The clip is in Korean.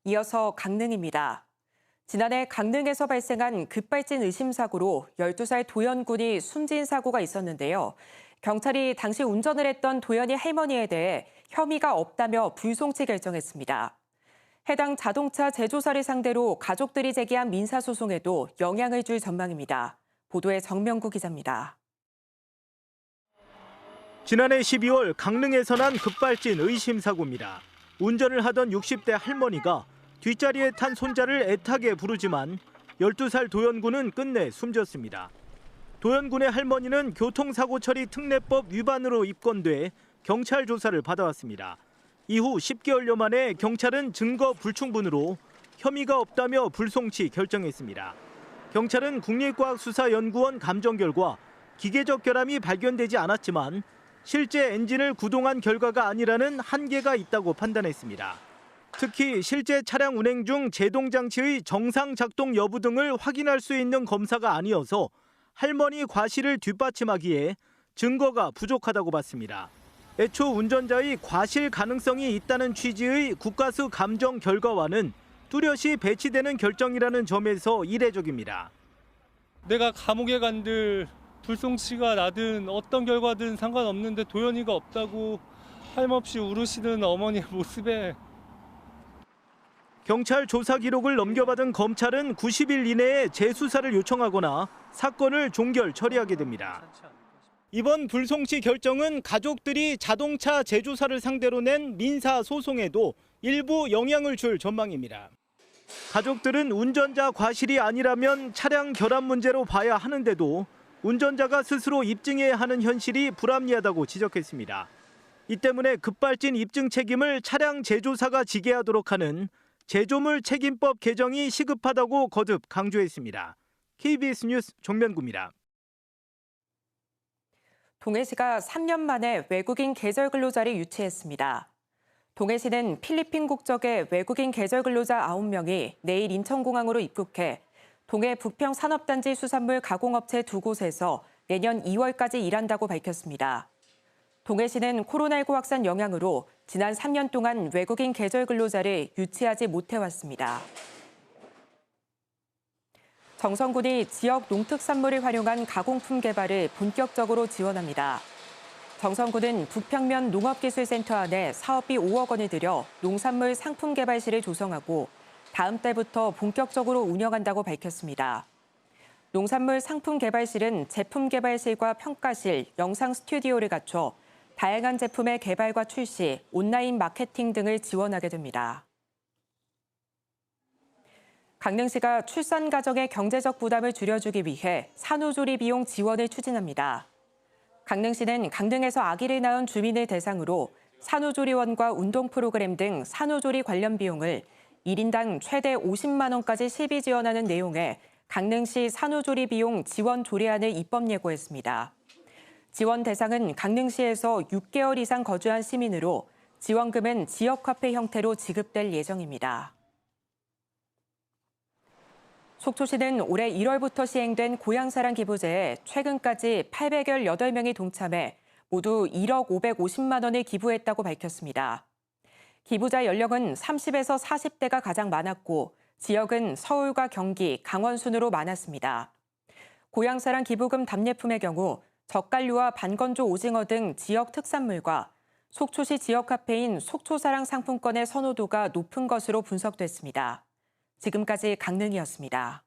이어서 강릉입니다. 지난해 강릉에서 발생한 급발진 의심 사고로 12살 도연군이 숨진 사고가 있었는데요. 경찰이 당시 운전을 했던 도연이 할머니에 대해 혐의가 없다며 불송치 결정했습니다. 해당 자동차 제조사를 상대로 가족들이 제기한 민사소송에도 영향을 줄 전망입니다. 보도에 정명구 기자입니다. 지난해 12월 강릉에서 난 급발진 의심 사고입니다. 운전을 하던 60대 할머니가 뒷자리에 탄 손자를 애타게 부르지만 12살 도연군은 끝내 숨졌습니다. 도연군의 할머니는 교통사고 처리 특례법 위반으로 입건돼 경찰 조사를 받아왔습니다. 이후 10개월여 만에 경찰은 증거 불충분으로 혐의가 없다며 불송치 결정했습니다. 경찰은 국립과학수사연구원 감정 결과 기계적 결함이 발견되지 않았지만 실제 엔진을 구동한 결과가 아니라는 한계가 있다고 판단했습니다. 특히 실제 차량 운행 중 제동 장치의 정상 작동 여부 등을 확인할 수 있는 검사가 아니어서 할머니 과실을 뒷받침하기에 증거가 부족하다고 봤습니다. 애초 운전자의 과실 가능성이 있다는 취지의 국가수 감정 결과와는 뚜렷이 배치되는 결정이라는 점에서 이례적입니다. 내가 감옥에 간들 불송치가 나든 어떤 결과든 상관없는데 도연이가 없다고 할멈없이 울으시는 어머니의 모습에 경찰 조사 기록을 넘겨받은 검찰은 90일 이내에 재수사를 요청하거나 사건을 종결 처리하게 됩니다. 이번 불송치 결정은 가족들이 자동차 제조사를 상대로 낸 민사 소송에도 일부 영향을 줄 전망입니다. 가족들은 운전자 과실이 아니라면 차량 결함 문제로 봐야 하는데도 운전자가 스스로 입증해야 하는 현실이 불합리하다고 지적했습니다. 이 때문에 급발진 입증 책임을 차량 제조사가 지게 하도록 하는 제조물 책임법 개정이 시급하다고 거듭 강조했습니다. KBS 뉴스 정면구입니다. 동해시가 3년 만에 외국인 계절 근로자를 유치했습니다. 동해시는 필리핀 국적의 외국인 계절 근로자 9명이 내일 인천공항으로 입국해 동해 부평 산업단지 수산물 가공업체 2곳에서 내년 2월까지 일한다고 밝혔습니다. 동해시는 코로나19 확산 영향으로 지난 3년 동안 외국인 계절 근로자를 유치하지 못해왔습니다. 정성군이 지역 농특산물을 활용한 가공품 개발을 본격적으로 지원합니다. 정성군은 북평면 농업기술센터 안에 사업비 5억 원을 들여 농산물 상품 개발실을 조성하고 다음 달부터 본격적으로 운영한다고 밝혔습니다. 농산물 상품 개발실은 제품 개발실과 평가실, 영상 스튜디오를 갖춰 다양한 제품의 개발과 출시, 온라인 마케팅 등을 지원하게 됩니다. 강릉시가 출산 가정의 경제적 부담을 줄여주기 위해 산후조리 비용 지원을 추진합니다. 강릉시는 강릉에서 아기를 낳은 주민을 대상으로 산후조리원과 운동 프로그램 등 산후조리 관련 비용을 1인당 최대 50만 원까지 실비 지원하는 내용의 강릉시 산후조리 비용 지원 조례안을 입법 예고했습니다. 지원 대상은 강릉시에서 6개월 이상 거주한 시민으로 지원금은 지역화폐 형태로 지급될 예정입니다. 속초시는 올해 1월부터 시행된 고향사랑 기부제에 최근까지 818명이 동참해 모두 1억 550만 원을 기부했다고 밝혔습니다. 기부자 연령은 30에서 40대가 가장 많았고 지역은 서울과 경기, 강원 순으로 많았습니다. 고향사랑 기부금 답례품의 경우 젓갈류와 반건조 오징어 등 지역 특산물과 속초시 지역화폐인 속초사랑 상품권의 선호도가 높은 것으로 분석됐습니다. 지금까지 강릉이었습니다.